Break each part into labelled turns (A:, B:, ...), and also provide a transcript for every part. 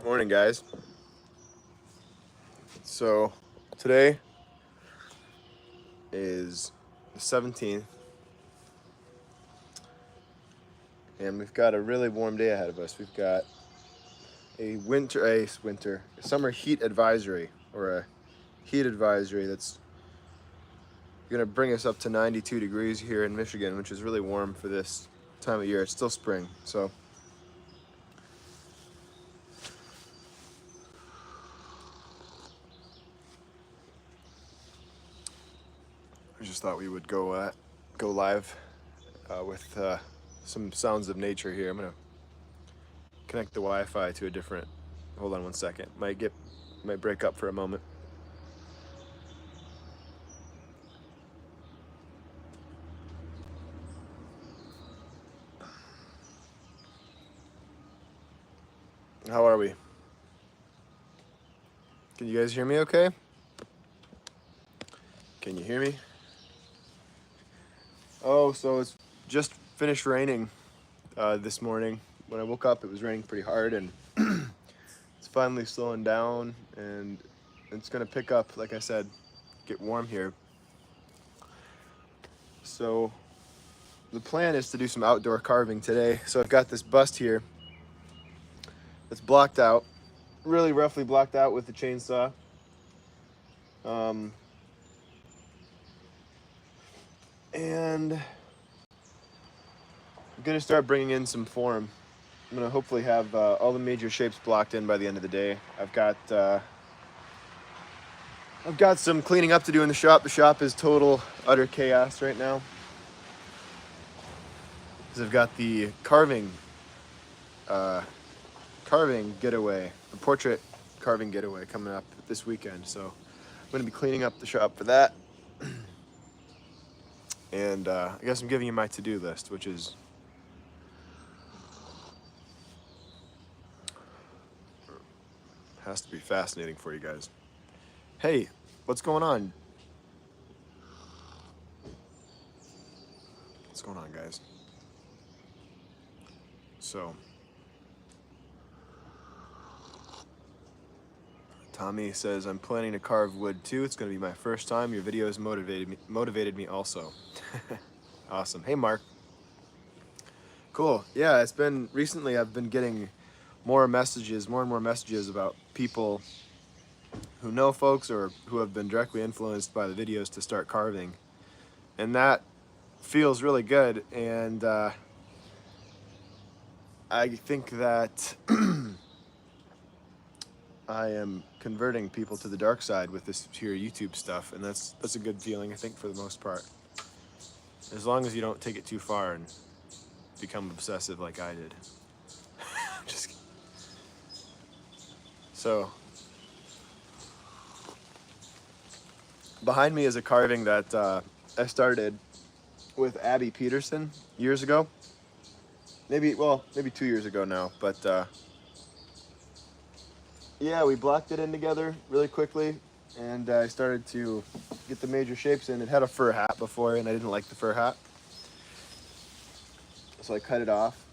A: Morning, guys. So today is the 17th, and we've got a really warm day ahead of us. We've got a summer heat advisory, or a heat advisory that's gonna bring us up to 92 degrees here in Michigan, which is really warm for this time of year. It's still spring, so I just thought we would go live with some sounds of nature here. I'm gonna connect the Wi-Fi to a different. Hold on one second. Might break up for a moment. How are we? Can you guys hear me okay? Can you hear me? Oh, so it's just finished raining this morning. When I woke up, it was raining pretty hard, and it's finally slowing down, and it's gonna pick up, like I said, get warm here. So the plan is to do some outdoor carving today. So I've got this bust here that's blocked out, really roughly blocked out with the chainsaw. And I'm gonna start bringing in some form. I'm gonna hopefully have all the major shapes blocked in by the end of the day. I've got some cleaning up to do in the shop. The shop is total utter chaos right now, because I've got the carving getaway, the portrait carving getaway coming up this weekend. So I'm gonna be cleaning up the shop for that. And I guess I'm giving you my to-do list, which is has to be fascinating for you guys. Hey, what's going on? What's going on, guys? So, Tommy says, I'm planning to carve wood too. It's going to be my first time. Your videos motivated me also. Awesome. Hey, Mark. Cool. Yeah, recently I've been getting more and more messages about people who know folks or who have been directly influenced by the videos to start carving. And that feels really good. And I think that I am converting people to the dark side with this here YouTube stuff, and that's a good feeling, I think, for the most part. As long as you don't take it too far and become obsessive like I did. Just kidding. So, behind me is a carving that I started with Abby Peterson years ago. Maybe 2 years ago now, but yeah, we blocked it in together really quickly, and I started to get the major shapes in. It had a fur hat before, and I didn't like the fur hat, so I cut it off.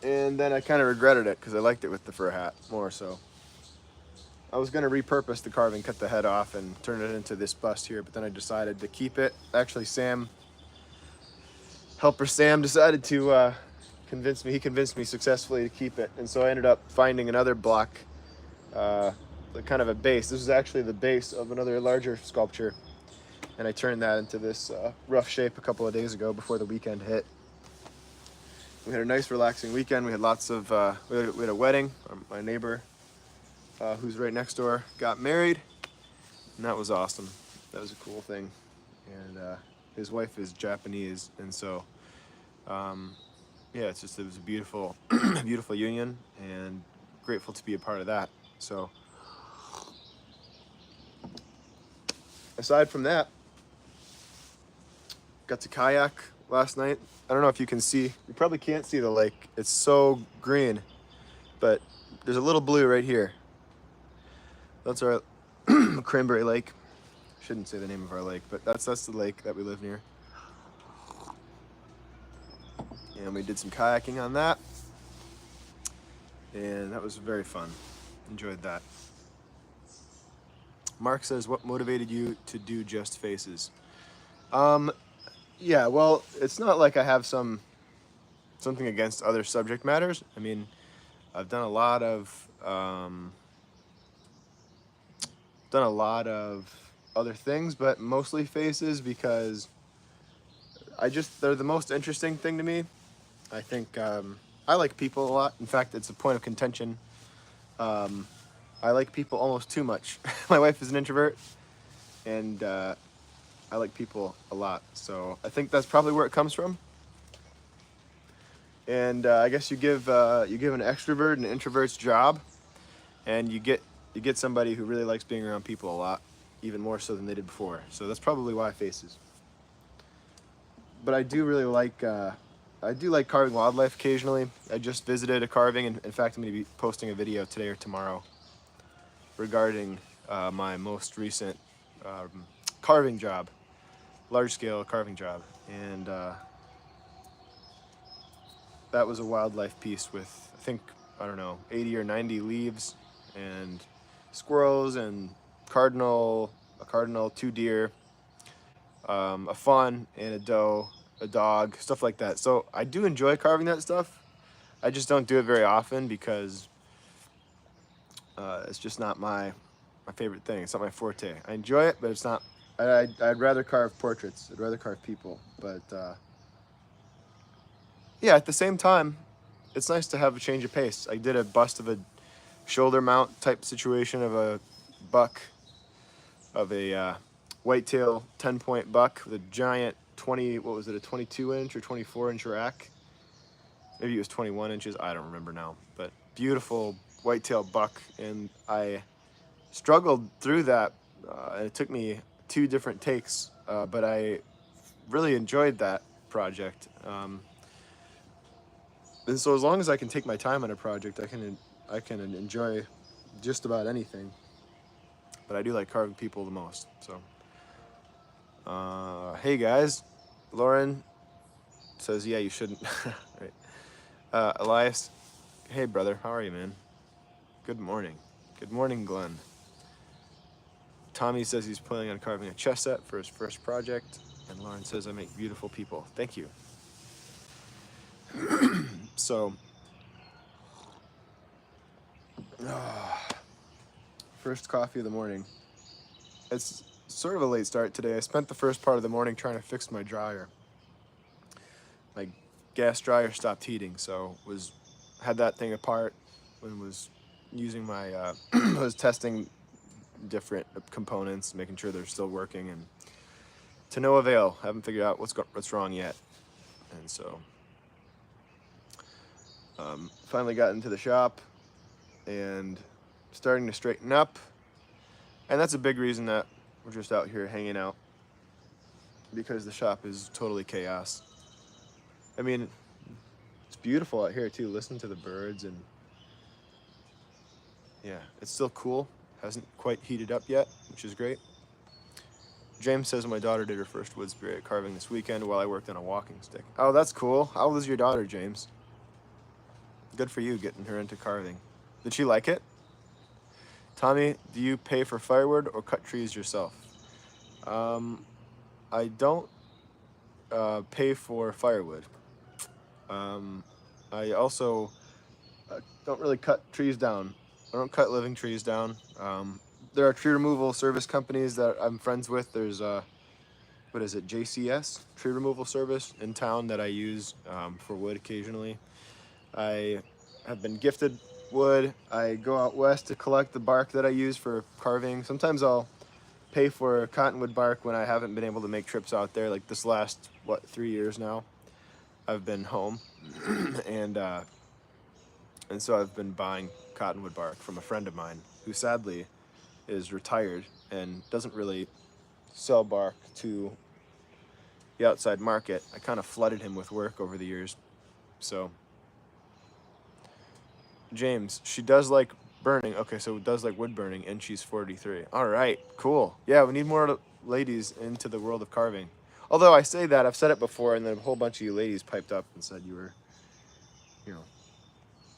A: And then I kind of regretted it because I liked it with the fur hat more. So I was going to repurpose the carving, cut the head off, and turn it into this bust here, but then I decided to keep it. Actually, helper Sam decided to convince me. He convinced me successfully to keep it, and so I ended up finding another block, kind of a base. This is actually the base of another larger sculpture, and I turned that into this rough shape a couple of days ago before the weekend hit. We had a nice relaxing weekend. We had lots of, we had a wedding. My neighbor, who's right next door, got married, and that was awesome. That was a cool thing. And his wife is Japanese, and so yeah, it was a beautiful beautiful union, and grateful to be a part of that. So aside from that, got to kayak last night. I don't know if you can see, you probably can't see the lake, it's so green, but there's a little blue right here. That's our Cranberry Lake. Shouldn't say the name of our lake, but that's the lake that we live near. And we did some kayaking on that. and that was very fun. Enjoyed that. Mark says, what motivated you to do just faces? Yeah, well, it's not like I have something against other subject matters. I mean, I've done a lot of other things, but mostly faces because they're the most interesting thing to me. I think I like people a lot. In fact, it's a point of contention. I like people almost too much. My wife is an introvert, and I like people a lot. So I think that's probably where it comes from. And I guess you give an extrovert an introvert's job, and you get somebody who really likes being around people a lot, even more so than they did before. So that's probably why faces. But I do really like carving wildlife occasionally. I just visited a carving, and in fact, I'm going to be posting a video today or tomorrow regarding my most recent carving job, large-scale carving job, and that was a wildlife piece with, I think, I don't know, 80 or 90 leaves and squirrels and a cardinal, 2 deer, a fawn and a doe, a dog, stuff like that. So I do enjoy carving that stuff. I just don't do it very often because it's just not my favorite thing. It's not my forte. I enjoy it, but it's not. I'd rather carve portraits. I'd rather carve people. But yeah, at the same time, it's nice to have a change of pace. I did a bust of a shoulder mount type situation of a buck, of a whitetail 10-point buck with a giant 22-inch or 24-inch rack. Maybe it was 21 inches. I don't remember now. But beautiful whitetail buck, and I struggled through that. It took me 2 different takes, but I really enjoyed that project. And so as long as I can take my time on a project, I can enjoy just about anything. But I do like carving people the most. So, hey guys, Lauren says, yeah, you shouldn't. Right. Elias, hey brother, how are you, man? Good morning. Good morning, Glenn. Tommy says he's planning on carving a chess set for his first project. And Lauren says, I make beautiful people. Thank you. So, first coffee of the morning. It's sort of a late start today. I spent the first part of the morning trying to fix my dryer. My gas dryer stopped heating, so had that thing apart and was using my was testing different components, making sure they're still working, and to no avail. Haven't figured out what's wrong yet. And so finally got into the shop and starting to straighten up. And that's a big reason that we're just out here hanging out, because the shop is totally chaos. I mean, it's beautiful out here too. Listen to the birds, and yeah, it's still cool. Hasn't quite heated up yet, which is great. James says my daughter did her first wood spirit carving this weekend while I worked on a walking stick. Oh, that's cool. How old is your daughter, James? Good for you getting her into carving. Did she like it? Tommy, do you pay for firewood or cut trees yourself? I don't pay for firewood. I also don't really cut trees down. I don't cut living trees down. There are tree removal service companies that I'm friends with. There's what is it, JCS, tree removal service in town, that I use for wood occasionally. I have been gifted wood. I go out west to collect the bark that I use for carving. Sometimes I'll pay for cottonwood bark when I haven't been able to make trips out there. Like this last, 3 years now, I've been home, and so I've been buying cottonwood bark from a friend of mine who sadly is retired and doesn't really sell bark to the outside market. I kind of flooded him with work over the years. So, James, she does like burning. Okay, so does like wood burning, and she's 43. All right, cool. Yeah, we need more ladies into the world of carving. Although I say that, I've said it before, and then a whole bunch of you ladies piped up and said you were,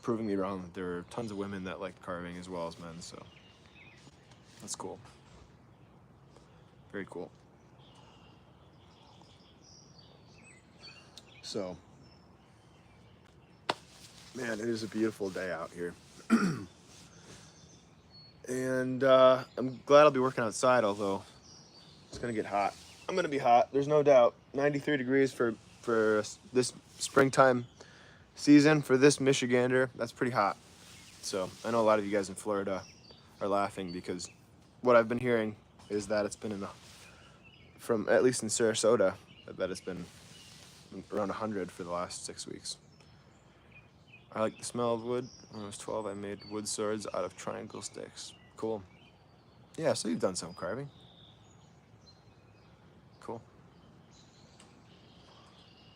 A: proving me wrong. There are tons of women that like carving as well as men, so that's cool. Very cool. So, man, it is a beautiful day out here. And I'm glad I'll be working outside, although it's gonna get hot. I'm gonna be hot, there's no doubt. 93 degrees for this springtime season for this Michigander. That's pretty hot. So I know a lot of you guys in Florida are laughing because what I've been hearing is that it's been from at least in Sarasota, that it's been around 100 for the last 6 weeks. I like the smell of wood. When I was 12, I made wood swords out of triangle sticks. Cool. Yeah, so you've done some carving. Cool.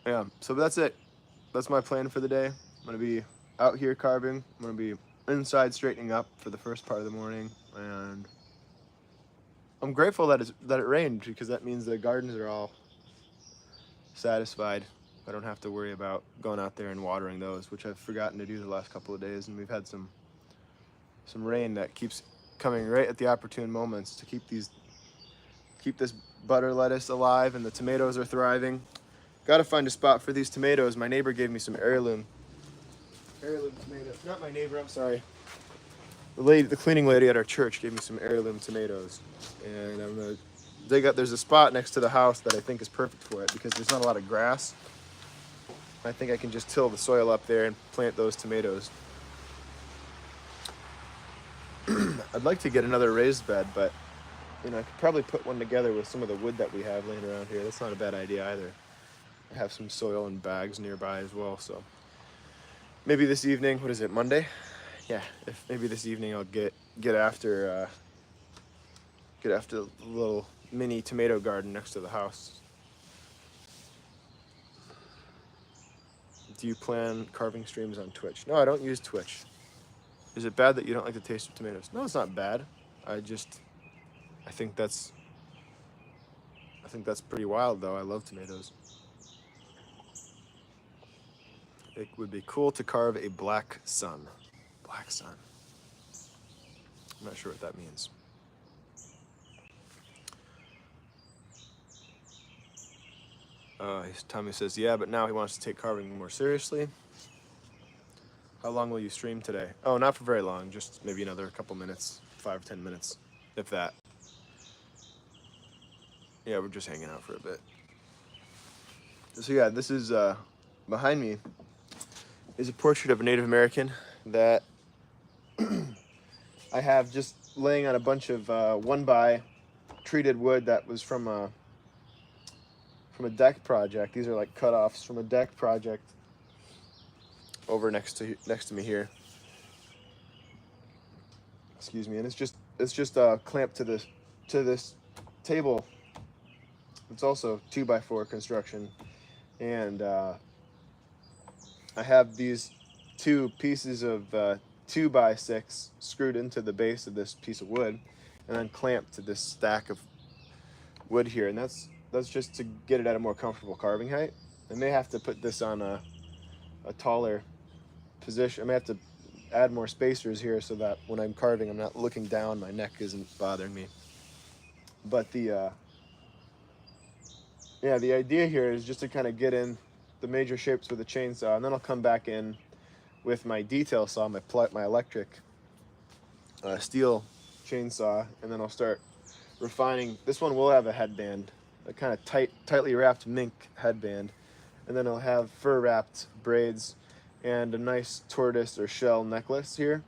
A: Yeah, so that's it. That's my plan for the day. I'm gonna be out here carving. I'm gonna be inside straightening up for the first part of the morning, and I'm grateful that it rained, because that means the gardens are all satisfied. I don't have to worry about going out there and watering those, which I've forgotten to do the last couple of days, and we've had some rain that keeps coming right at the opportune moments to keep this butter lettuce alive, and the tomatoes are thriving. Gotta find a spot for these tomatoes. My neighbor gave me some heirloom tomatoes. Not my neighbor, I'm sorry. The cleaning lady at our church gave me some heirloom tomatoes, and I'm gonna dig up. There's a spot next to the house that I think is perfect for it because there's not a lot of grass. I think I can just till the soil up there and plant those tomatoes. I'd like to get another raised bed, but I could probably put one together with some of the wood that we have laying around here. That's not a bad idea either. I have some soil and bags nearby as well, so maybe this evening, what is it, Monday? Yeah, maybe this evening I'll get after the little mini tomato garden next to the house. Do you plan carving streams on Twitch? No, I don't use Twitch. Is it bad that you don't like the taste of tomatoes? No, it's not bad. I think that's pretty wild, though. I love tomatoes. It would be cool to carve a black sun. Black sun. I'm not sure what that means. Tommy says, yeah, but now he wants to take carving more seriously. How long will you stream today? Oh, not for very long, just maybe another couple minutes, 5 or 10 minutes, if that. Yeah, we're just hanging out for a bit. So yeah, this is, behind me is a portrait of a Native American that I have just laying on a bunch of 1x treated wood that was from a deck project. These are like cut-offs from a deck project over next to me here. Excuse me, and it's just clamped to this table. It's also 2x4 construction, and I have these 2 pieces of 2x6 screwed into the base of this piece of wood, and then clamped to this stack of wood here, and that's just to get it at a more comfortable carving height. I may have to put this on a taller position. I may have to add more spacers here so that when I'm carving, I'm not looking down, my neck isn't bothering me. But the idea here is just to kind of get in the major shapes with a chainsaw, and then I'll come back in with my detail saw, my electric steel chainsaw, and then I'll start refining. This one will have a headband, a kind of tightly wrapped mink headband, and then I'll have fur wrapped braids and a nice tortoise or shell necklace here.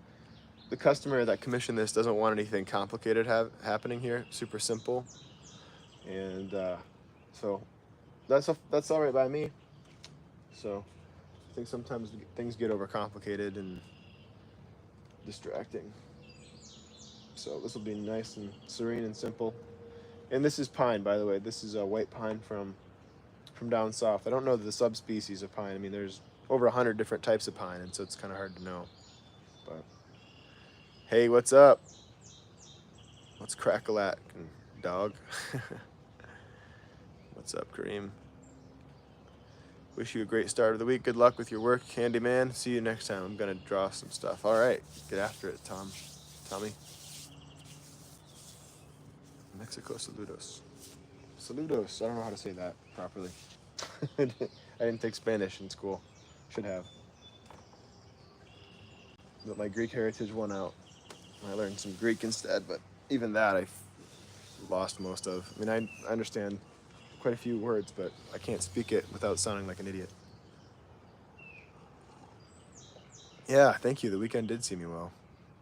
A: The customer that commissioned this doesn't want anything complicated happening here. Super simple, and so that's all right by me. So I think sometimes things get overcomplicated and distracting. So this will be nice and serene and simple. And this is pine, by the way. This is a white pine from down south. I don't know the subspecies of pine. I mean, there's over 100 different types of pine, and so it's kind of hard to know. But hey, what's up? What's crack-a-lack, dog? What's up, Kareem? Wish you a great start of the week. Good luck with your work, handyman. See you next time. I'm gonna draw some stuff. All right, get after it, Tommy. Mexico, saludos. Saludos. I don't know how to say that properly. I didn't take Spanish in school. Should have. But my Greek heritage won out. I learned some Greek instead, but even that I lost most of. I mean, I understand quite a few words, but I can't speak it without sounding like an idiot. Yeah, thank you. The weekend did see me well.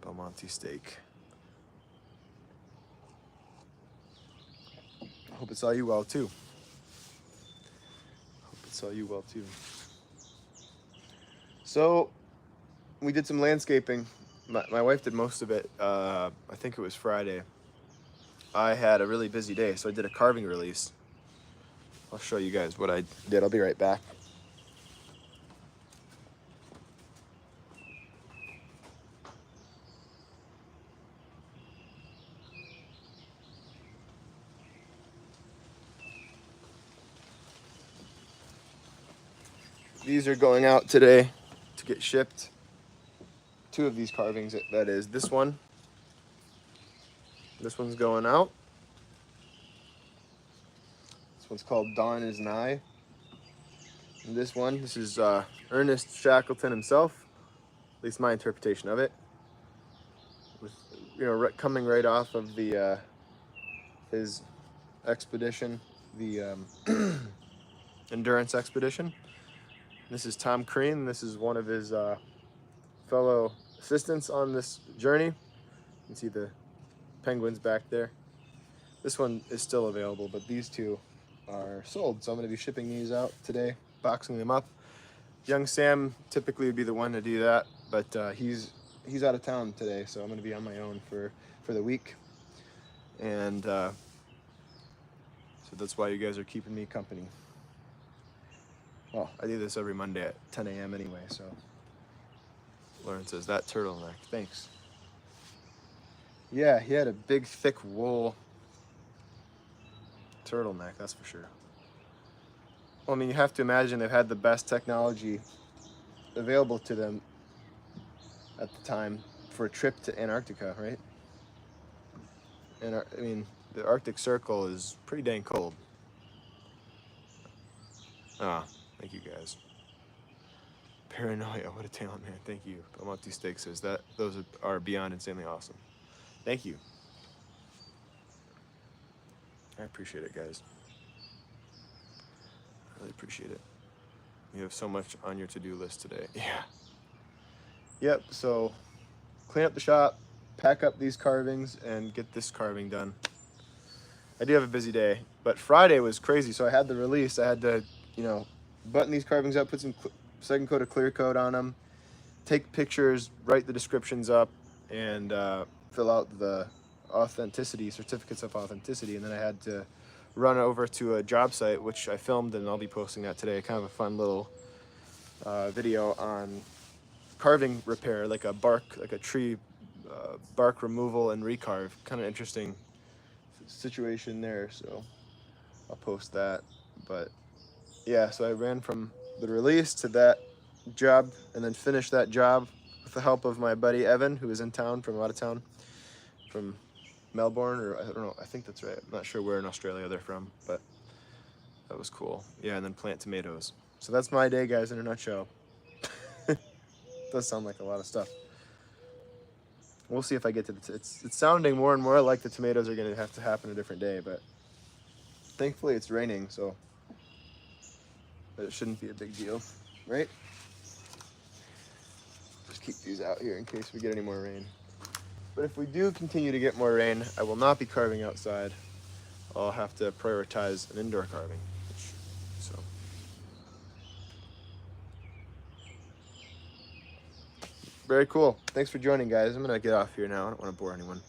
A: Belmonte steak. Hope it saw you well too. So, we did some landscaping. My wife did most of it. I think it was Friday. I had a really busy day, so I did a carving release. I'll show you guys what I did. I'll be right back. These are going out today to get shipped. 2 of these carvings, that is. This one's going out. This one's called Dawn is Nigh. And this is Ernest Shackleton himself, at least my interpretation of it. With, coming right off of the his expedition, the endurance expedition. This is Tom Crean. This is one of his fellow assistants on this journey. You can see the penguins back there. This one is still available, but these 2 are sold, so I'm going to be shipping these out today, boxing them up. Young Sam typically would be the one to do that, but he's out of town today, so I'm going to be on my own for the week. And so that's why you guys are keeping me company. Well, I do this every Monday at 10 a.m. anyway, so. Lauren says, that turtleneck, thanks. Yeah, he had a big, thick wool turtleneck, that's for sure. Well, I mean, you have to imagine they've had the best technology available to them at the time for a trip to Antarctica, right? And I mean, the Arctic Circle is pretty dang cold. Ah, thank you guys. Paranoia, what a talent, man. Thank you. Belmonte Steak says that those are beyond insanely awesome. Thank you. I appreciate it, guys. I really appreciate it. You have so much on your to-do list today. Yeah. Yep, so clean up the shop, pack up these carvings, and get this carving done. I do have a busy day, but Friday was crazy, so I had the release. I had to, button these carvings up, put some second coat of clear coat on them, take pictures, write the descriptions up, and fill out the certificates of authenticity, and then I had to run over to a job site, which I filmed, and I'll be posting that today. Kind of a fun little video on carving repair, like a tree bark removal and recarve. Kind of interesting situation there, so I'll post that. But yeah, so I ran from the release to that job, and then finished that job with the help of my buddy Evan, who is in town from out of town, from Melbourne, or I don't know, I think that's right. I'm not sure where in Australia they're from, but that was cool. Yeah, and then plant tomatoes. So that's my day, guys, in a nutshell. Does sound like a lot of stuff. We'll see if I get to it's sounding more and more like the tomatoes are going to have to happen a different day, but thankfully it's raining, so it shouldn't be a big deal, right? Just keep these out here in case we get any more rain. But if we do continue to get more rain, I will not be carving outside. I'll have to prioritize an indoor carving. So. Very cool. Thanks for joining, guys. I'm gonna get off here now. I don't want to bore anyone.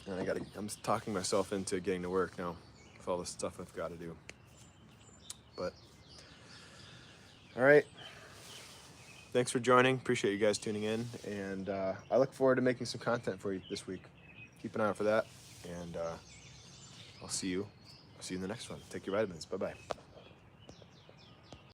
A: And I'm talking myself into getting to work now with all the stuff I've got to do. But, all right. Thanks for joining. Appreciate you guys tuning in. And I look forward to making some content for you this week. Keep an eye out for that. And I'll see you in the next one. Take your vitamins. Bye-bye.